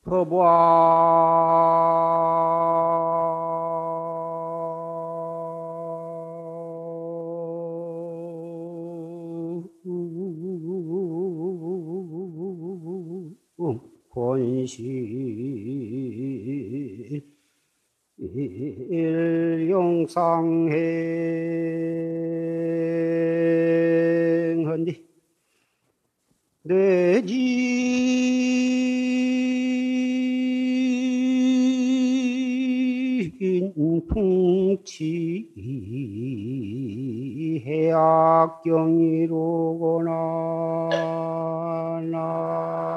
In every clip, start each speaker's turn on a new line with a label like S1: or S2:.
S1: 법왕 권시 일용상행헌디 뇌진 풍치 해악경이로구나 나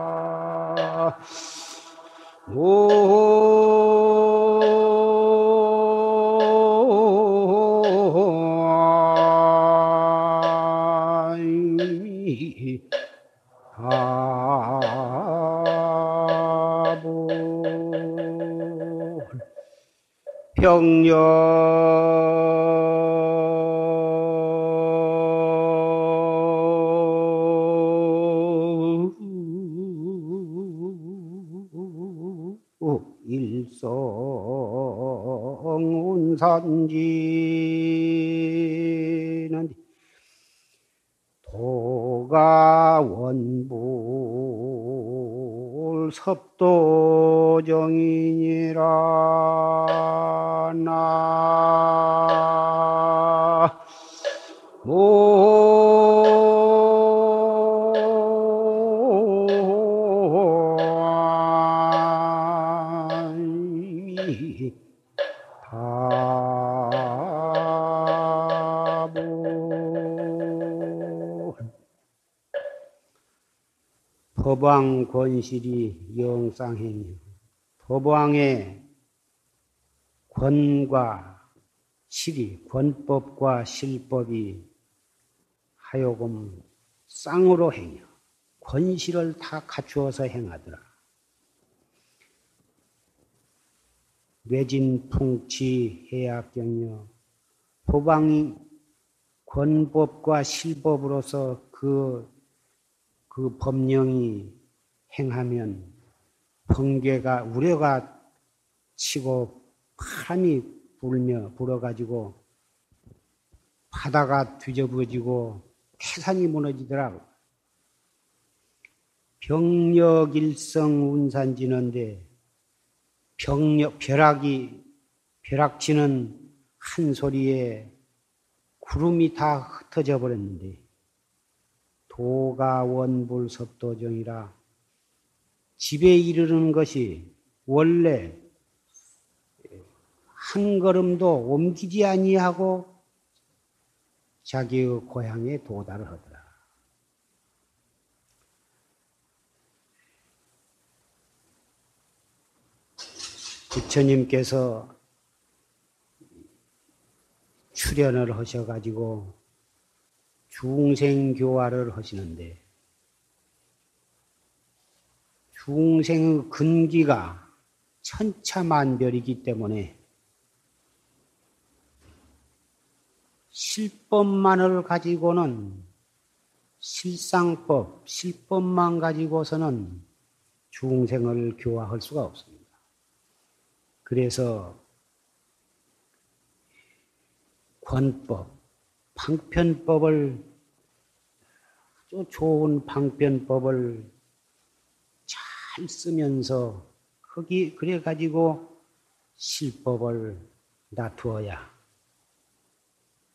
S1: 병력 일성운산지는 도가원불 섭도정이니라 나 법왕 권실이 영상행이요. 법왕의 권과 실이, 권법과 실법이 하여금 쌍으로 행여 권실을 다 갖추어서 행하더라. 뇌진풍치 해악경이요. 법왕이 권법과 실법으로서 그 법령이 행하면 번개가 우려가 치고 바람이 불어가지고 바다가 뒤집어지고 태산이 무너지더라고. 병력일성 운산지는데 벼락치는 한 소리에 구름이 다 흩어져 버렸는데 도가 원불 섭도정이라 집에 이르는 것이 원래 한 걸음도 옮기지 아니하고 자기의 고향에 도달을 하더라. 부처님께서 출연을 하셔가지고 중생교화를 하시는데 중생의 근기가 천차만별이기 때문에 실법만을 가지고는 실상법, 실법만 가지고서는 중생을 교화할 수가 없습니다. 그래서 권법, 방편법을 아주 좋은 방편법을 잘 쓰면서 그래 가지고 실법을 놔두어야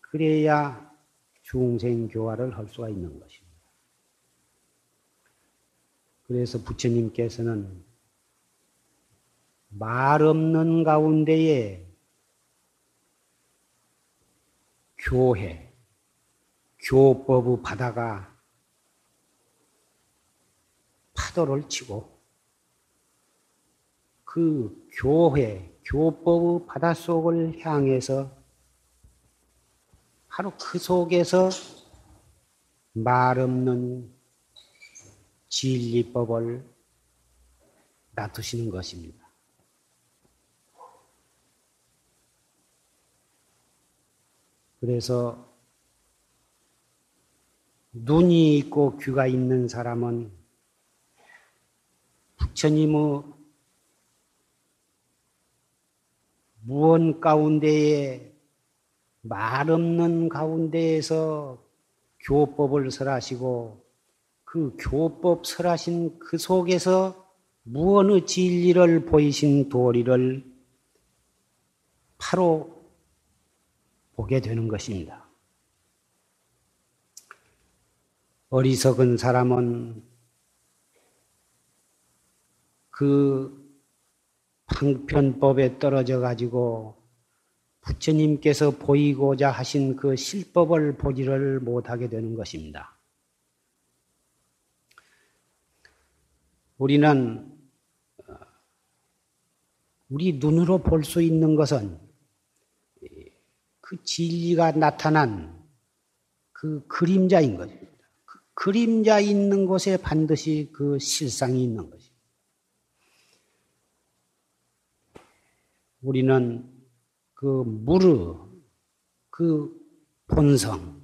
S1: 그래야 중생 교화를 할 수가 있는 것입니다. 그래서 부처님께서는 말 없는 가운데에 교회, 교법의 바다가 파도를 치고 그 교회, 교법의 바닷속을 향해서 바로 그 속에서 말 없는 진리법을 놔두시는 것입니다. 그래서 눈이 있고 귀가 있는 사람은 부처님의 무언 가운데에 말 없는 가운데에서 교법을 설하시고 그 교법 설하신 그 속에서 무언의 진리를 보이신 도리를 바로 보게 되는 것입니다. 어리석은 사람은 그 방편법에 떨어져 가지고 부처님께서 보이고자 하신 그 실법을 보지를 못하게 되는 것입니다. 우리는 우리 눈으로 볼 수 있는 것은 그 진리가 나타난 그 그림자인 것입니다. 그 그림자 있는 곳에 반드시 그 실상이 있는 것입니다. 우리는 그 무르, 그 본성,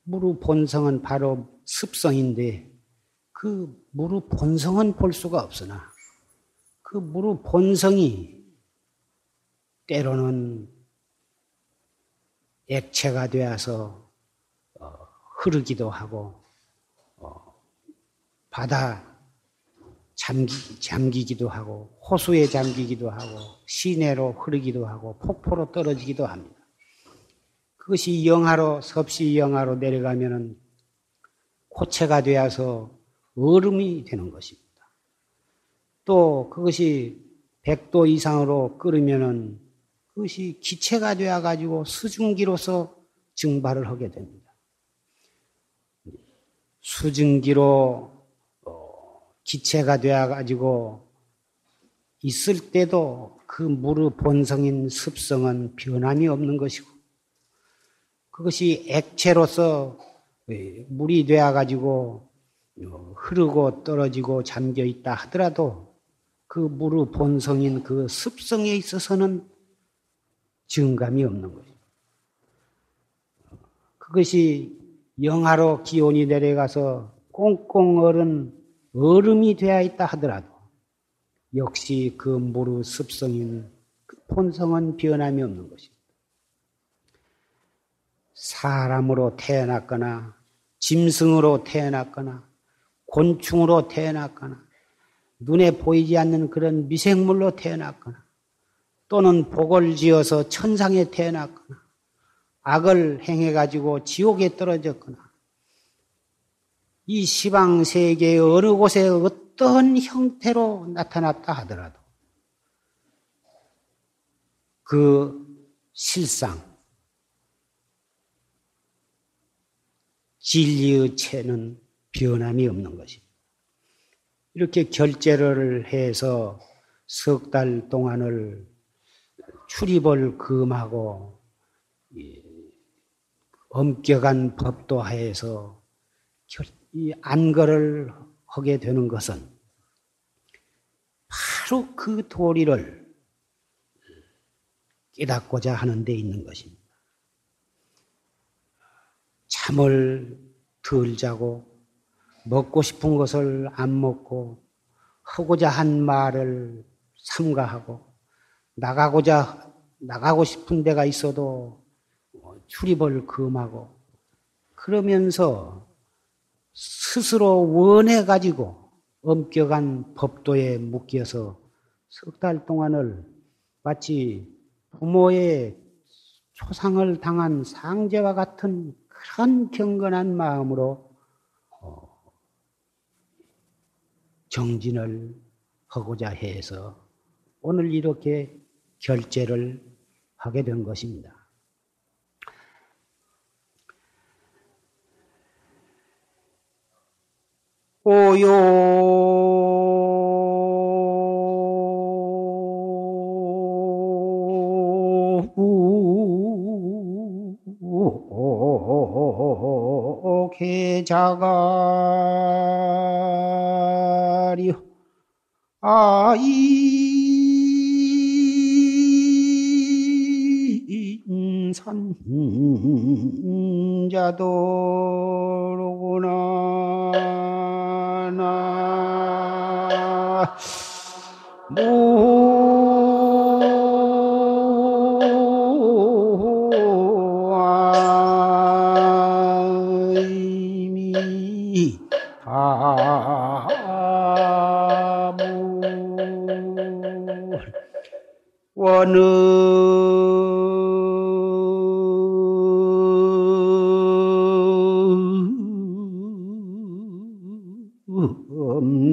S1: 무르 본성은 바로 습성인데 그 무르 본성은 볼 수가 없으나 그 무르 본성이 때로는 액체가 되어서 흐르기도 하고 바다 잠기기도 하고 호수에 잠기기도 하고 시내로 흐르기도 하고 폭포로 떨어지기도 합니다. 그것이 영하로 섭씨 영하로 내려가면은 고체가 되어서 얼음이 되는 것입니다. 또 그것이 100도 이상으로 끓으면은 그것이 기체가 되어 가지고 수증기로서 증발을 하게 됩니다. 수증기로 기체가 되어 가지고 있을 때도 그 물의 본성인 습성은 변함이 없는 것이고 그것이 액체로서 물이 되어 가지고 흐르고 떨어지고 잠겨 있다 하더라도 그 물의 본성인 그 습성에 있어서는 증감이 없는 거죠. 그것이 영하로 기온이 내려가서 꽁꽁 얼은 얼음이 되어 있다 하더라도 역시 그 물의 습성인 그 본성은 변함이 없는 것입니다. 사람으로 태어났거나 짐승으로 태어났거나 곤충으로 태어났거나 눈에 보이지 않는 그런 미생물로 태어났거나 또는 복을 지어서 천상에 태어났거나 악을 행해가지고 지옥에 떨어졌거나 이 시방 세계의 어느 곳에 어떤 형태로 나타났다 하더라도 그 실상, 진리의 체는 변함이 없는 것입니다. 이렇게 결제를 해서 석 달 동안을 출입을 금하고 엄격한 법도하에서 이 안거를 하게 되는 것은 바로 그 도리를 깨닫고자 하는 데 있는 것입니다. 잠을 덜 자고 먹고 싶은 것을 안 먹고 하고자 한 말을 삼가하고 나가고 싶은 데가 있어도 출입을 금하고 그러면서 스스로 원해가지고 엄격한 법도에 묶여서 석 달 동안을 마치 부모의 초상을 당한 상제와 같은 그런 경건한 마음으로 정진을 하고자 해서 오늘 이렇게 결제를 하게 된 것입니다. 개자가리요 인산자도로구나 나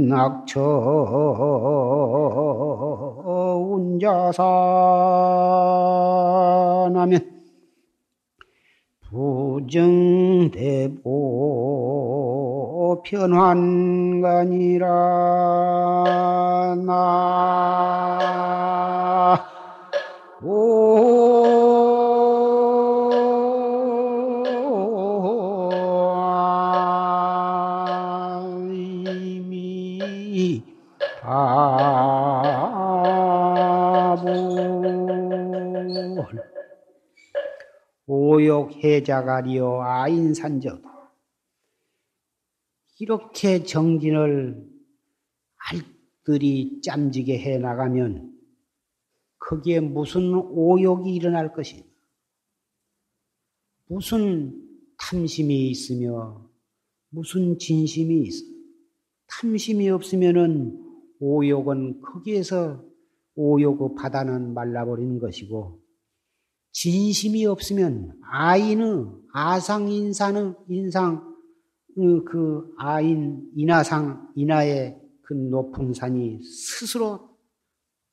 S1: 낙처 운자산하면 부정대보 편환간이라 나 이미 바보 오욕해자가리요 아인산저도 이렇게 정진을 알뜰히 짬지게 해나가면 거기에 무슨 오욕이 일어날 것이냐, 무슨 탐심이 있으며 무슨 진심이 있어. 탐심이 없으면은 오욕은 거기에서 오욕의 바다는 말라버리는 것이고, 진심이 없으면 아인의 아상인산의 인상 그 아인 인하상 인하의 그 높은 산이 스스로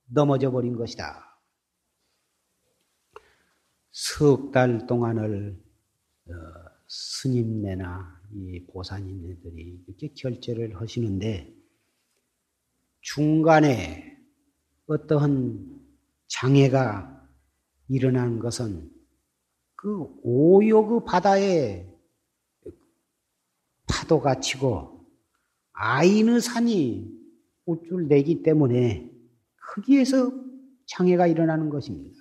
S1: 넘어져 버린 것이다. 석 달 동안을 스님네나 이 보사님네들이 이렇게 결제를 하시는데, 중간에 어떠한 장애가 일어난 것은 그 오욕의 바다에 파도가 치고 아인의 산이 우쭐 내기 때문에 거기에서 장애가 일어나는 것입니다.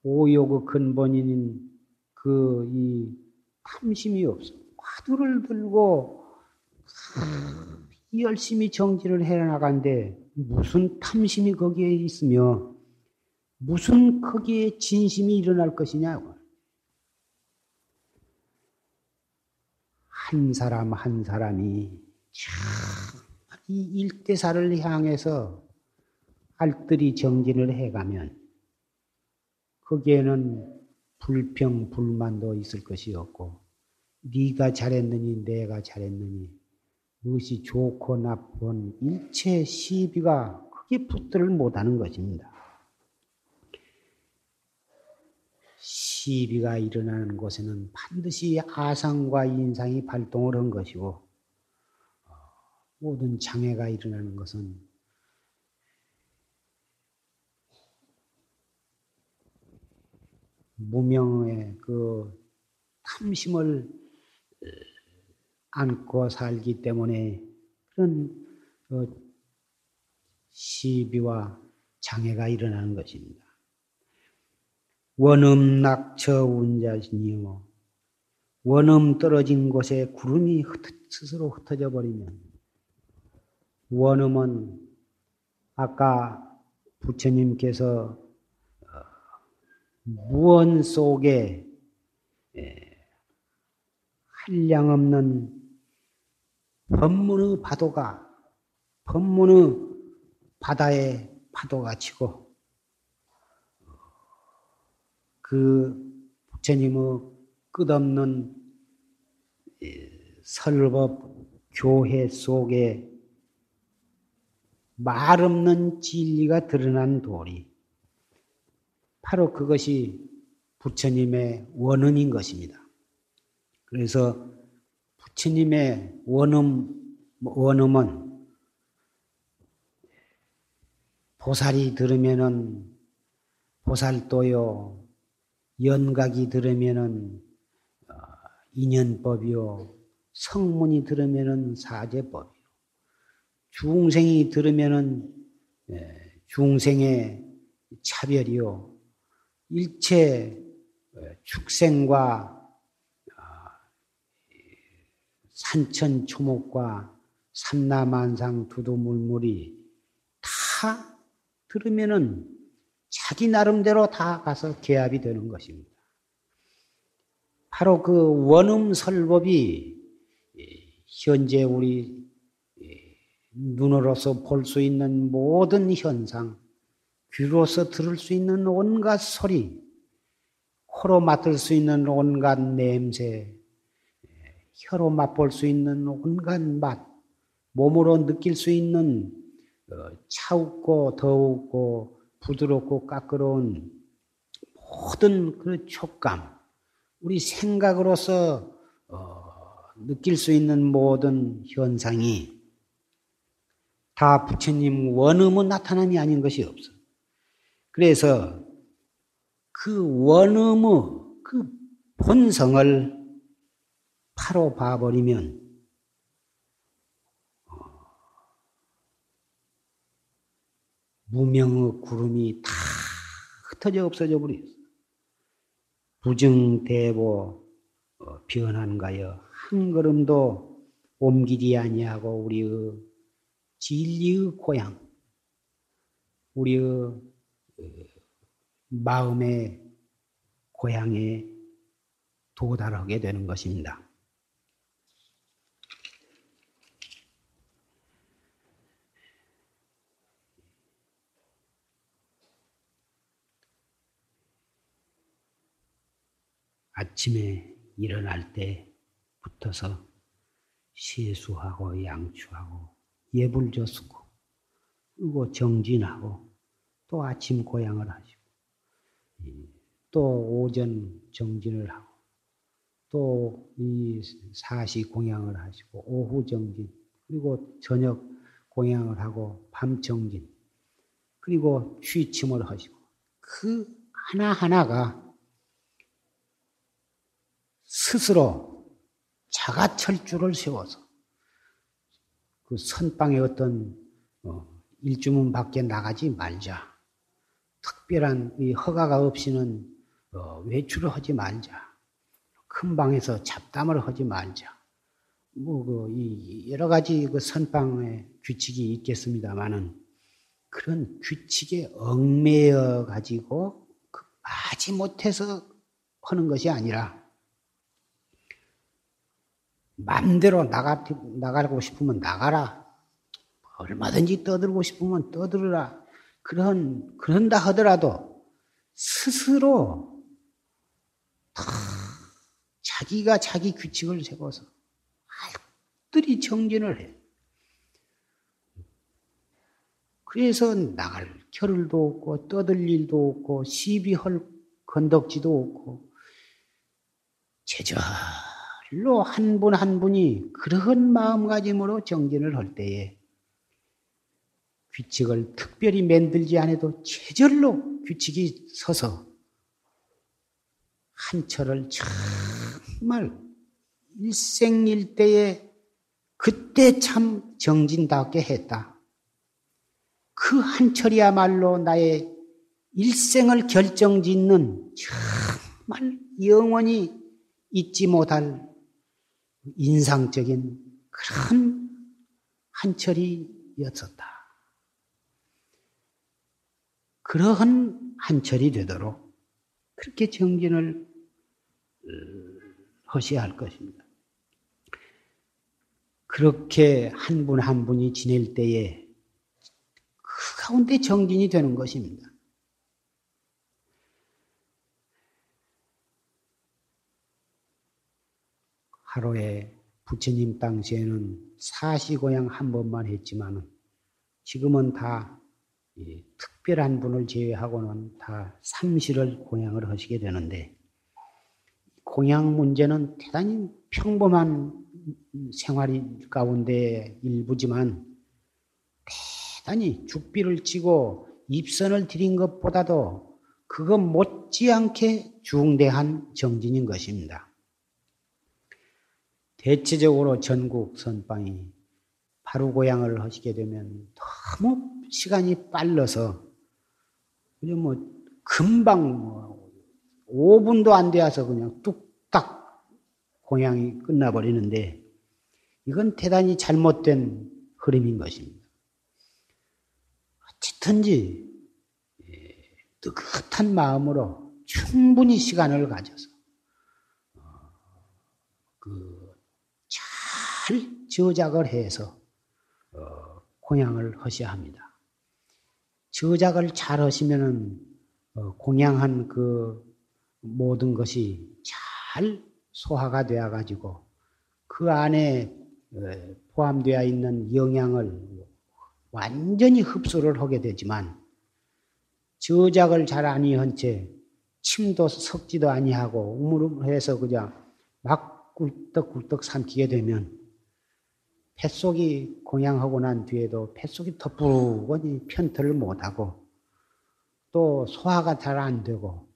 S1: 오욕의 근본인 이 탐심이 없어. 화두를 들고 열심히 정진을 해나가는데 무슨 탐심이 거기에 있으며 무슨 거기에 진심이 일어날 것이냐고. 한 사람 한 사람이 이 일대사를 향해서 알뜰히 정진을 해가면 거기에는 불평, 불만도 있을 것이 없고, 네가 잘했느니 내가 잘했느니 무엇이 좋고 나쁜 일체 시비가 크게 붙들을 못하는 것입니다. 시비가 일어나는 곳에는 반드시 아상과 인상이 발동을 한 것이고, 모든 장애가 일어나는 것은 무명의 그 탐심을 안고 살기 때문에 그런 시비와 장애가 일어나는 것입니다. 원음 낙처 운자신이요. 원음 떨어진 곳에 구름이 스스로 흩어져 버리면, 원음은 아까 부처님께서 무언 속에 한량없는 법문의 바다에 파도가 치고, 그 부처님의 끝없는 설법 교회 속에 말 없는 진리가 드러난 도리, 바로 그것이 부처님의 원음인 것입니다. 그래서 부처님의 원음은 보살이 들으면은 보살도요, 연각이 들으면은 인연법이요, 성문이 들으면은 사제법이요, 중생이 들으면은 중생의 차별이요, 일체 축생과 산천초목과 삼라만상 두두물물이 다 들으면은 자기 나름대로 다 가서 개합이 되는 것입니다. 바로 그 원음설법이 현재 우리 눈으로서 볼 수 있는 모든 현상, 귀로서 들을 수 있는 온갖 소리, 코로 맡을 수 있는 온갖 냄새, 혀로 맛볼 수 있는 온갖 맛, 몸으로 느낄 수 있는 차갑고 더웁고 부드럽고 까끄러운 모든 그 촉감, 우리 생각으로서 느낄 수 있는 모든 현상이 다 부처님 원음의 나타남이 아닌 것이 없어. 그래서 그 원음의 그 본성을 바로 봐버리면 무명의 구름이 다 흩어져 없어져 버렸어. 부증대보 변한가여 한 걸음도 옮기지 아니하고 우리의 진리의 고향, 우리의 마음의 고향에 도달하게 되는 것입니다. 아침에 일어날 때부터서 세수하고 양추하고 예불조수고 그리고 정진하고 또 아침 고향을 하시고 또 오전 정진을 하고 또 이 사시 공양을 하시고 오후 정진 그리고 저녁 공양을 하고 밤 정진 그리고 취침을 하시고 그 하나하나가 스스로 자가철주를 세워서 그 선방에 어떤 일주문 밖에 나가지 말자. 특별한 이 허가가 없이는 외출을 하지 말자. 큰 방에서 잡담을 하지 말자. 이 여러 가지 그 선방의 규칙이 있겠습니다만은 그런 규칙에 얽매여 가지고 하지 못해서 하는 것이 아니라 마음대로 나가고 싶으면 나가라. 얼마든지 떠들고 싶으면 떠들으라. 그런다 하더라도 스스로 자기가 자기 규칙을 세워서 알뜰히 정진을 해. 그래서 나갈 겨를도 없고 떠들 일도 없고 시비할 건덕지도 없고 제절로 한 분 한 분이 그런 마음가짐으로 정진을 할 때에 규칙을 특별히 만들지 않아도 제절로 규칙이 서서 한철을 정말 일생일대에 그때 참 정진답게 했다. 그 한철이야말로 나의 일생을 결정짓는 정말 영원히 잊지 못할 인상적인 그런 한철이었었다. 그러한 한철이 되도록 그렇게 정진을 하셔야 할 것입니다. 그렇게 한 분 한 분이 지낼 때에 그 가운데 정진이 되는 것입니다. 하루에 부처님 당시에는 사시고양 한 번만 했지만 지금은 다 특별한 분을 제외하고는 다 삼시를 공양을 하시게 되는데 공양 문제는 대단히 평범한 생활 가운데 일부지만 대단히 죽비를 치고 입선을 드린 것보다도 그것 못지않게 중대한 정진인 것입니다. 대체적으로 전국 선방이 바루고양을 하시게 되면 너무 시간이 빨라서 그냥 금방 5분도 안 되어서 그냥 뚝딱 공양이 끝나버리는데 이건 대단히 잘못된 흐름인 것입니다. 어쨌든지 뜨뜻한 마음으로 충분히 시간을 가져서 저작을 해서 공양을 하셔야 합니다. 저작을 잘 하시면은 공양한 그 모든 것이 잘 소화가 되어 가지고 그 안에 포함되어 있는 영양을 완전히 흡수를 하게 되지만 저작을 잘 아니한 채 침도 섞지도 아니하고 우물우물해서 그냥 막 꿀떡꿀떡 삼키게 되면 뱃속이 공양하고 난 뒤에도 뱃속이 덮부르거니 편털을 못하고 또 소화가 잘 안 되고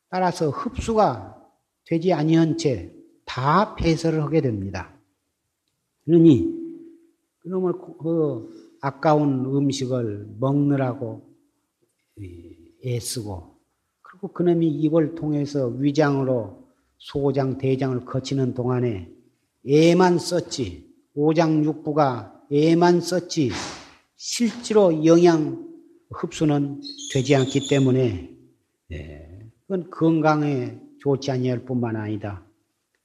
S1: 따라서 흡수가 되지 아니한 채 다 폐설을 하게 됩니다. 그러니 그놈을 그 아까운 음식을 먹느라고 애쓰고 그리고 그놈이 입을 통해서 위장으로 소장, 대장을 거치는 동안에 애만 썼지 오장육부가 애만 썼지 실제로 영양 흡수는 되지 않기 때문에 그건 건강에 좋지 아니할 뿐만 아니라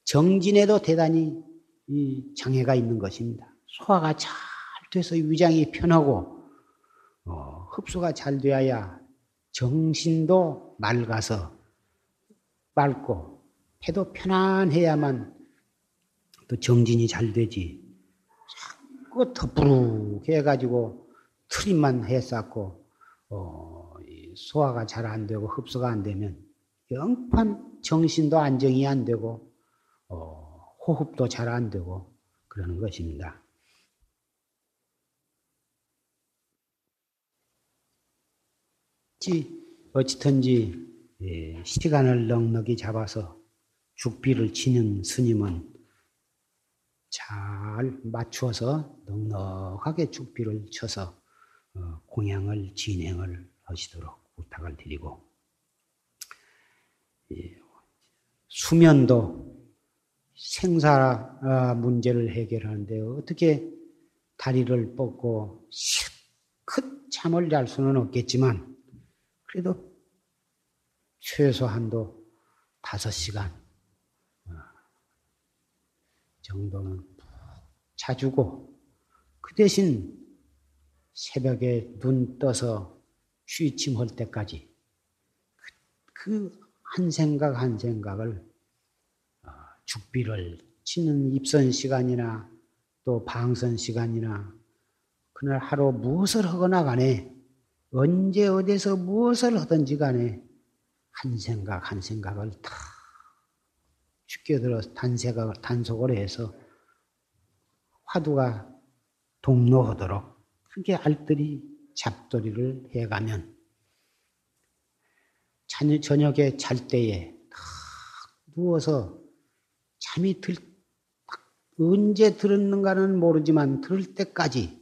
S1: 정진에도 대단히 장애가 있는 것입니다. 소화가 잘 돼서 위장이 편하고 흡수가 잘 되어야 정신도 맑고 폐도 편안해야만 또 정진이 잘 되지. 자꾸 덮부룩 해가지고 트림만 해쌌고 소화가 잘 안 되고 흡수가 안 되면 영판 정신도 안정이 안 되고 호흡도 잘 안 되고 그러는 것입니다. 어찌든지 시간을 넉넉히 잡아서 죽비를 치는 스님은 잘 맞추어서 넉넉하게 죽비를 쳐서 공양을 진행을 하시도록 부탁을 드리고 수면도 생사 문제를 해결하는데 어떻게 다리를 뻗고 실컷 잠을 잘 수는 없겠지만 그래도 최소한도 5시간 정도는 푹 자주고 그 대신 새벽에 눈 떠서 취침할 때까지 그 한 생각 한 생각을 죽비를 치는 입선 시간이나 또 방선 시간이나 그날 하루 무엇을 하거나 간에 언제 어디서 무엇을 하든지 간에 한 생각 한 생각을 다 죽게 단속을 해서 화두가 동로하도록 그렇게 알뜰히 잡돌이를 해가면 저녁에 잘 때에 딱 누워서 잠이 언제 들었는가는 모르지만 들을 때까지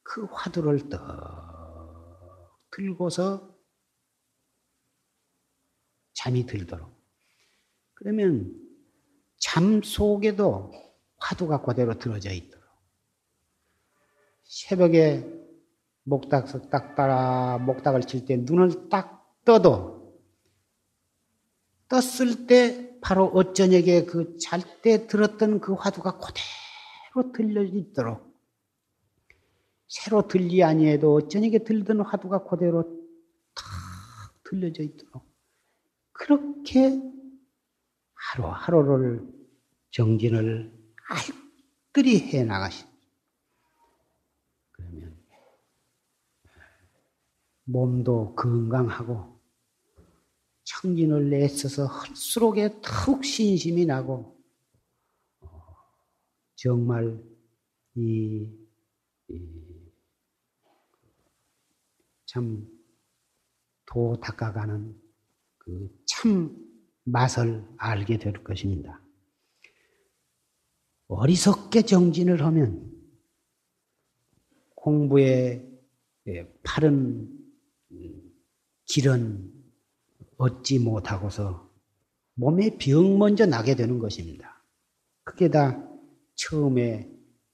S1: 그 화두를 떡 들고서 잠이 들도록. 그러면 잠 속에도 화두가 그대로 들어져 있도록. 새벽에 목닥을 칠 때 눈을 딱 떠도 떴을 때 바로 어쩌녁에 그 잘 때 들었던 그 화두가 그대로 들려 있도록. 새로 들리 아니해도 어쩌녁에 들던 화두가 그대로 탁 들려져 있도록. 그렇게 하루하루를 정진을 알뜰히 해 나가십니다. 그러면 몸도 건강하고 청진을 애써서 할수록에 더욱 신심이 나고 정말 참 도 닦아가는 그 참 맛을 알게 될 것입니다. 어리석게 정진을 하면 공부에 바른 길은 얻지 못하고서 몸에 병 먼저 나게 되는 것입니다. 그게 다 처음에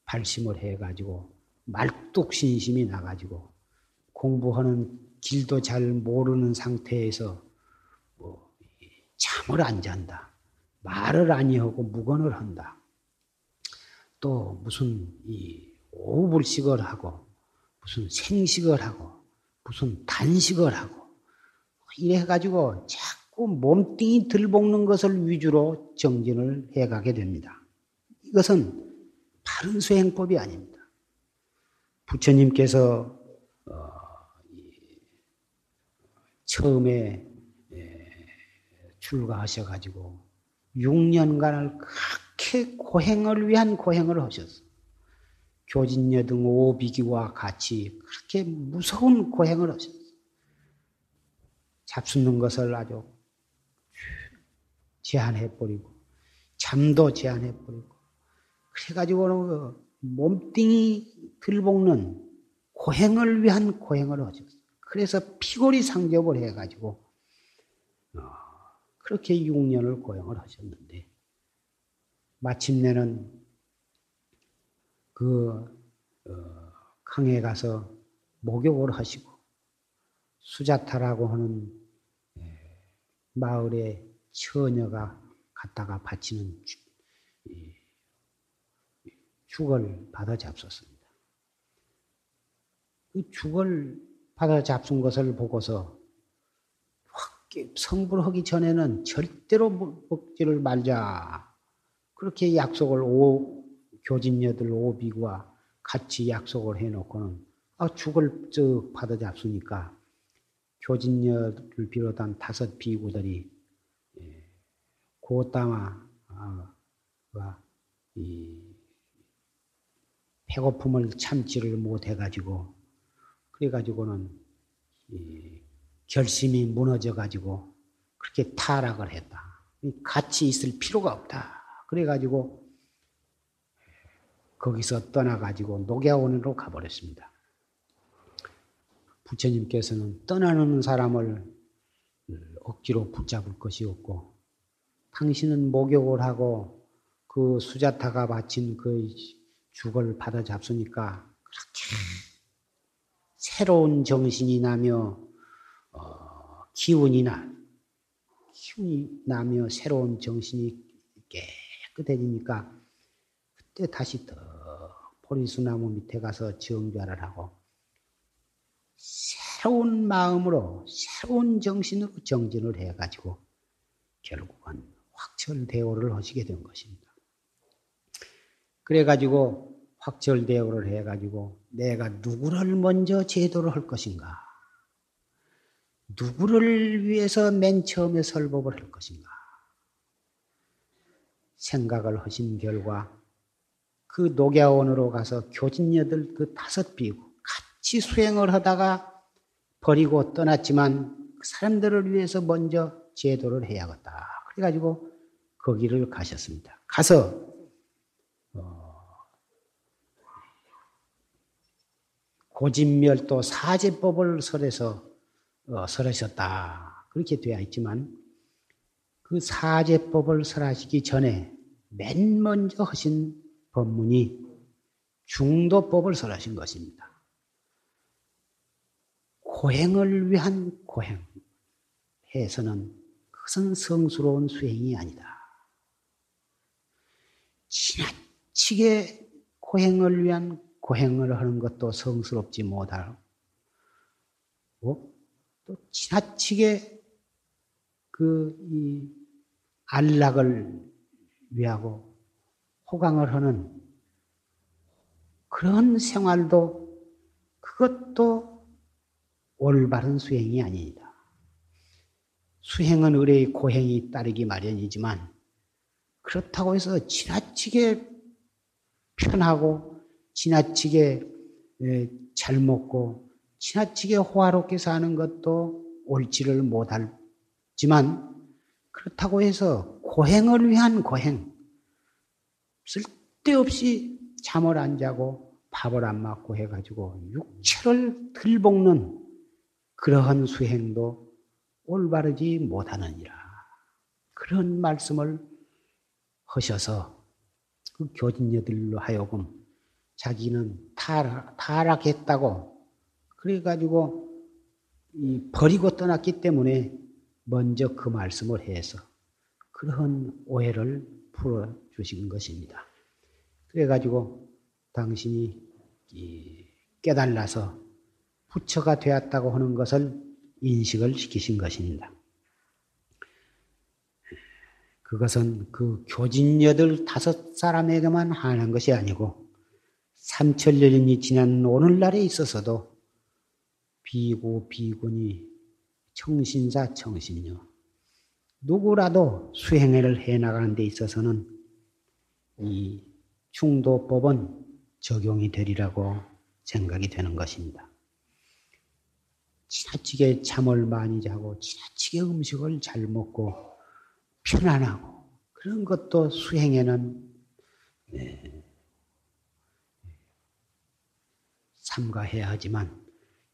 S1: 발심을 해가지고 말뚝신심이 나가지고 공부하는 길도 잘 모르는 상태에서 잠을 안 잔다. 말을 아니하고 묵언을 한다. 또 무슨 이 오불식을 하고 무슨 생식을 하고 무슨 단식을 하고 이래가지고 자꾸 몸뚱이 들볶는 것을 위주로 정진을 해가게 됩니다. 이것은 바른 수행법이 아닙니다. 부처님께서 처음에 출가하셔가지고 6년간을 그렇게 고행을 위한 고행을 하셨어요. 교진녀 등 오비기와 같이 그렇게 무서운 고행을 하셨어요. 잡수는 것을 아주 제한해버리고 잠도 제한해버리고 그래가지고는 몸뚱이 들볶는 고행을 위한 고행을 하셨어요. 그래서 피골이 상접을 해가지고 그렇게 6년을 고행을 하셨는데 마침내는 강에 가서 목욕을 하시고 수자타라고 하는 마을의 처녀가 갖다가 바치는 죽을 받아 잡섰습니다. 그 죽을 받아 잡순 것을 보고서 성불하기 전에는 절대로 먹지를 말자. 그렇게 약속을 교진녀들 오비구와 같이 약속을 해놓고는 죽을 받아 잡수니까 교진녀를 비롯한 5 비구들이 고따마가 배고픔을 참지를 못해가지고 그래가지고는 결심이 무너져가지고 그렇게 타락을 했다. 같이 있을 필요가 없다. 그래가지고 거기서 떠나가지고 녹야원으로 가버렸습니다. 부처님께서는 떠나는 사람을 억지로 붙잡을 것이 없고 당신은 목욕을 하고 그 수자타가 바친 그 죽을 받아 잡수니까 그렇게 새로운 정신이 나며 기운이 나며 새로운 정신이 깨끗해지니까 그때 다시 더 보리수나무 밑에 가서 정좌를 하고 새로운 마음으로 새로운 정신으로 정진을 해가지고 결국은 확철대오를 하시게 된 것입니다. 그래가지고 확철대오를 해가지고 내가 누구를 먼저 제도를 할 것인가? 누구를 위해서 맨 처음에 설법을 할 것인가? 생각을 하신 결과 그 녹야원으로 가서 교진녀들 그 5 비구 같이 수행을 하다가 버리고 떠났지만 그 사람들을 위해서 먼저 제도를 해야겠다. 그래가지고 거기를 가셨습니다. 가서 고진멸도 사제법을 설하셨다. 그렇게 되어 있지만 그 사제법을 설하시기 전에 맨 먼저 하신 법문이 중도법을 설하신 것입니다. 고행을 위한 고행 해서는 그것은 성스러운 수행이 아니다. 지나치게 고행을 위한 고행을 하는 것도 성스럽지 못하고 또 지나치게 이 안락을 위하고 호강을 하는 그런 생활도 그것도 올바른 수행이 아닙니다. 수행은 의뢰의 고행이 따르기 마련이지만 그렇다고 해서 지나치게 편하고 지나치게 잘 먹고 지나치게 호화롭게 사는 것도 옳지를 못하지만 그렇다고 해서 고행을 위한 고행 쓸데없이 잠을 안 자고 밥을 안 먹고 해가지고 육체를 들볶는 그러한 수행도 올바르지 못하느니라. 그런 말씀을 하셔서 그 교진녀들로 하여금 자기는 타락했다고 그래가지고 버리고 떠났기 때문에 먼저 그 말씀을 해서 그런 오해를 풀어주신 것입니다. 그래가지고 당신이 깨달아서 부처가 되었다고 하는 것을 인식을 시키신 것입니다. 그것은 그 교진 85사람에게만 하는 것이 아니고 3000년이 지난 오늘날에 있어서도 비구, 비구니, 청신사, 청신녀 누구라도 수행을 해나가는 데 있어서는 이 충도법은 적용이 되리라고 생각이 되는 것입니다. 지나치게 잠을 많이 자고 지나치게 음식을 잘 먹고 편안하고 그런 것도 수행에는 삼가해야 하지만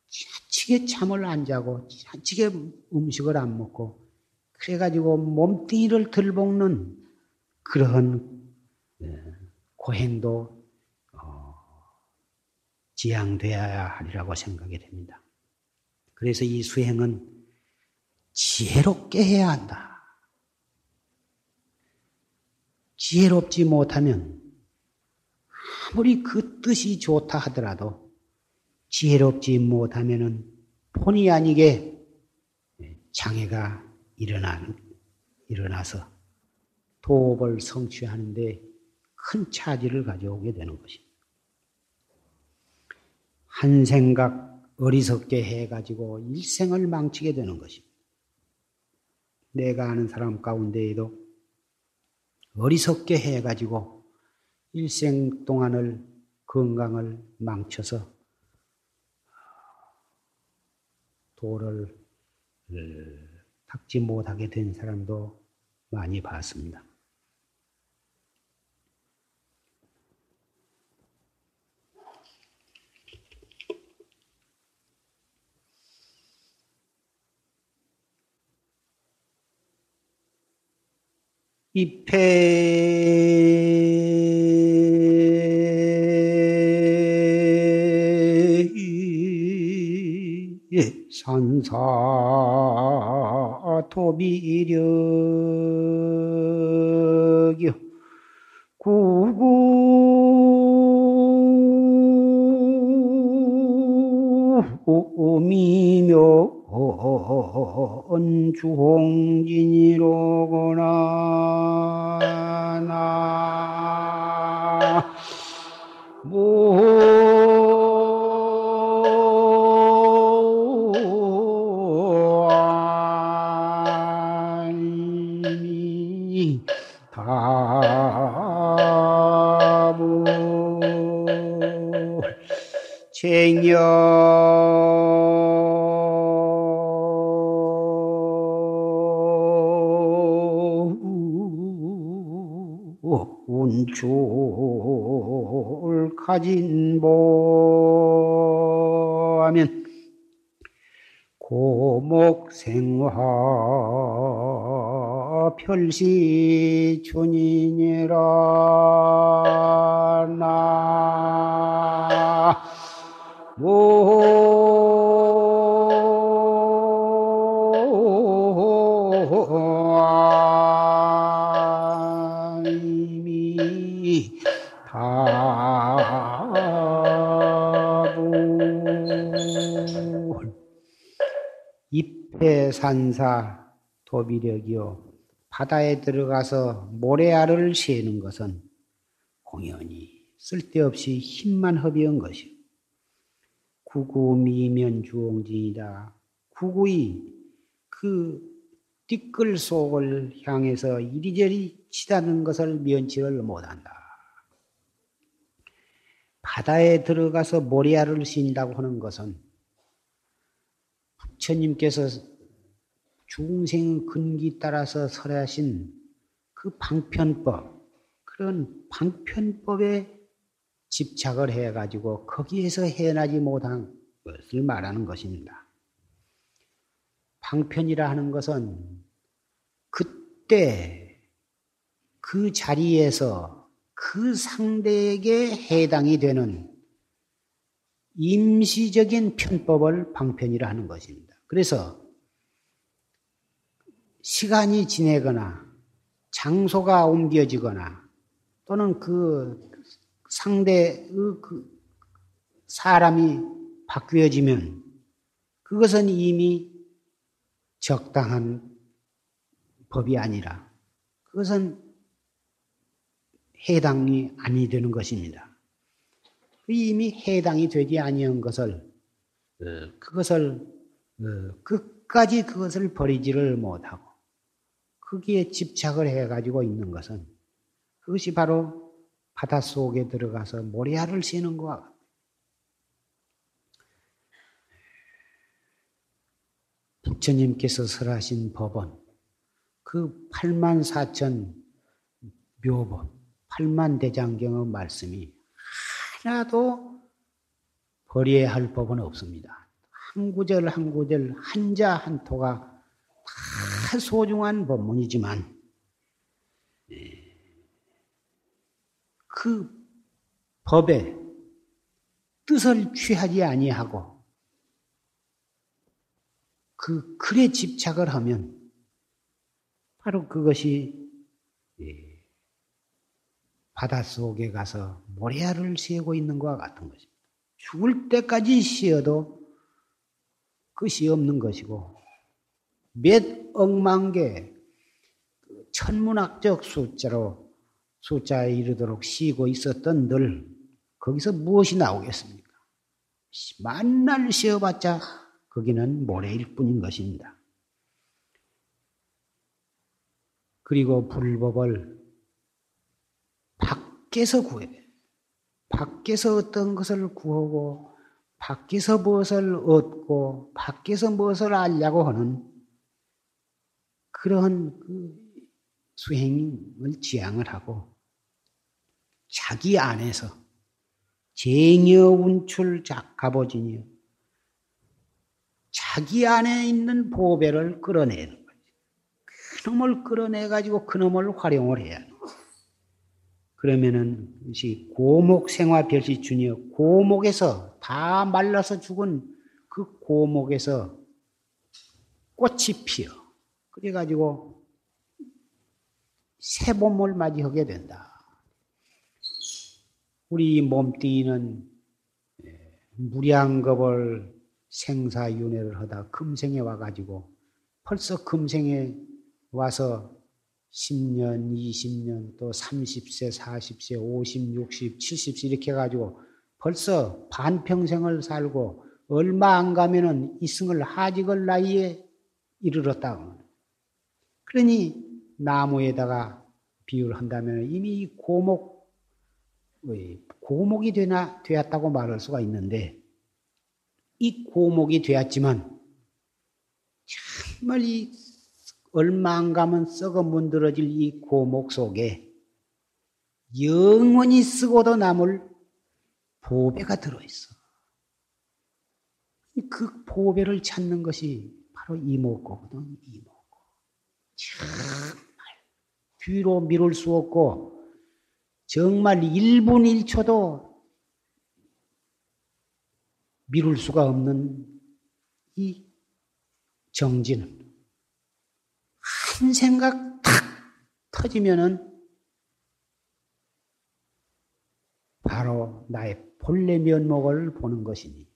S1: 지나치게 잠을 안 자고 지나치게 음식을 안 먹고 그래가지고 몸뚱이를 들볶는 그러한 고행도 지양되어야 하리라고 생각이 됩니다. 그래서 이 수행은 지혜롭게 해야 한다. 지혜롭지 못하면 아무리 그 뜻이 좋다 하더라도 지혜롭지 못하면은 본의 아니게 장애가 일어나서 도업을 성취하는데 큰 차질을 가져오게 되는 것입니다. 한 생각 어리석게 해가지고 일생을 망치게 되는 것입니다. 내가 아는 사람 가운데에도 어리석게 해가지고 일생 동안을 건강을 망쳐서 도를 닦지 못하게 된 사람도 많이 봤습니다. 입회 산사 도비력여 구구 미묘 주홍진이로구나 나무아니 다부 쟁여 운줄 가진 보하면 고목생화 별시춘이니라 나무아이미 다부 입회산사 도비력이요 바다에 들어가서 모래알을 새는 것은 공연히 쓸데없이 힘만 허비한 것이요. 구구미면주홍진이다. 구구이 그 띠끌 속을 향해서 이리저리 치다는 것을 면치를 못한다. 바다에 들어가서 모래알을 쉰다고 하는 것은 부처님께서 중생 근기 따라서 설하신 그 방편법, 그런 방편법에 집착을 해가지고 거기에서 해나지 못한 것을 말하는 것입니다. 방편이라 하는 것은 그때 그 자리에서 그 상대에게 해당이 되는 임시적인 편법을 방편이라 하는 것입니다. 그래서 시간이 지내거나 장소가 옮겨지거나 또는 그 상대의 사람이 바뀌어지면 그것은 이미 적당한 법이 아니라 그것은 해당이 아니 되는 것입니다. 이미 해당이 되지 아니한 것을 그것을 끝까지 그것을 버리지를 못하고 거기에 집착을 해가지고 있는 것은 그것이 바로 바닷속에 들어가서 모래알을 새는 것과 같아요. 부처님께서 설하신 법은 그 84,000 묘법, 8만대장경의 말씀이 하나도 버려야 할 법은 없습니다. 한 구절 한 구절 한자 한토가 다 소중한 법문이지만 그 법의 뜻을 취하지 아니하고 그 글에 집착을 하면 바로 그것이 바닷속에 가서 모래알을 새고 있는 것과 같은 것입니다. 죽을 때까지 쉬어도 끝이 없는 것이고 몇 억만 개 천문학적 숫자에 이르도록 쉬고 있었던 늘 거기서 무엇이 나오겠습니까? 만날 쉬어봤자 거기는 모래일 뿐인 것입니다. 그리고 불법을 밖에서 구해. 밖에서 어떤 것을 구하고 밖에서 무엇을 얻고 밖에서 무엇을 알려고 하는 그러한 그 수행을 지향을 하고 자기 안에서 쟁여 운출 갑오진이요. 자기 안에 있는 보배를 끌어내는 거지. 그놈을 끌어내가지고 그놈을 활용을 해야 하는 거지. 그러면은 이것이 고목생화 별시춘이요. 고목에서 다 말라서 죽은 그 고목에서 꽃이 피어. 그래가지고 새 봄을 맞이하게 된다. 우리 몸뚱이는 무량겁을 생사윤회를 하다 금생에 와가지고 벌써 금생에 와서 10년, 20년, 또 30세, 40세, 50, 60, 70세 이렇게 해가지고 벌써 반평생을 살고 얼마 안 가면은 이승을 하직을 나이에 이르렀다. 그러니 나무에다가 비유를 한다면 이미 이 고목이 되었다고 말할 수가 있는데 이 고목이 되었지만 정말 이 얼마 안 가면 썩어 문드러질 이 고목 속에 영원히 쓰고도 남을 보배가 들어있어. 그 보배를 찾는 것이 바로 이목고거든. 이목고. 정말 뒤로 미룰 수 없고 정말 1분 1초도 미룰 수가 없는 이 정진은 한 생각 탁 터지면은 바로 나의 본래 면목을 보는 것이니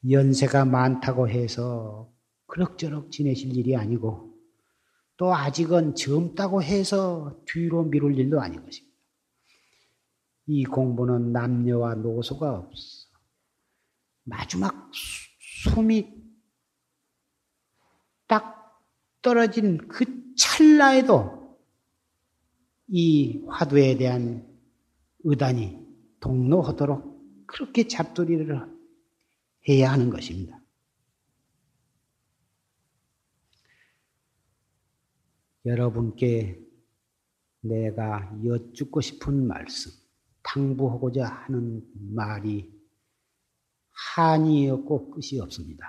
S1: 연세가 많다고 해서 그럭저럭 지내실 일이 아니고 또 아직은 젊다고 해서 뒤로 미룰 일도 아닌 것입니다. 이 공부는 남녀와 노소가 없어. 마지막 숨이 딱 떨어진 그 찰나에도 이 화두에 대한 의단이 동로하도록 그렇게 잡돌이를 해야 하는 것입니다. 여러분께 내가 여쭙고 싶은 말씀, 당부하고자 하는 말이 한이 없고 끝이 없습니다.